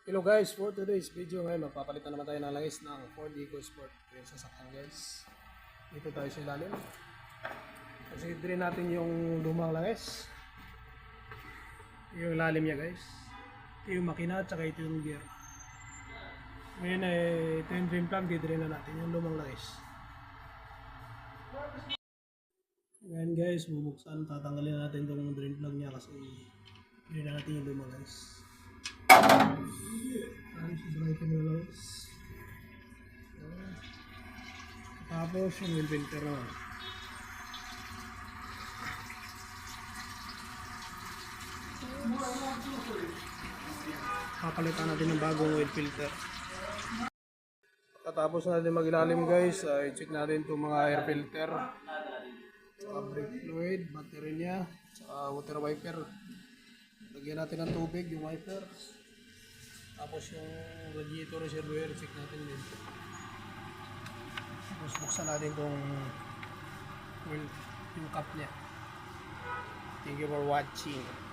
Hello guys, for today's video ngayon magpapalitan naman tayo ng langis ng Ford EcoSport. Ito yung sasakyan guys. Dito tayo sa ilalim. Kasi drain natin yung lumang langis. Yung lalim niya guys. Ito yung makina at saka ito yung gear. Ngayon ito yung drain plug, di-drain na natin yung lumang langis. Ngayon guys, bubuksan, tatanggalin natin itong drain plug niya kasi drain na natin yung lumang langis. Sobrang na lang. Tapos yung wheel filter naman. Papalitan natin ng bagong wheel filter. Tapos natin mag-ilalim guys, i-check natin itong mga air filter, saka brake fluid, battery niya, saka water wiper. Lagyan natin ng tubig yung wipers. Tapos yung radiator reservoir, check natin din. Tapos buksan natin itong yung cap niya. Thank you for watching.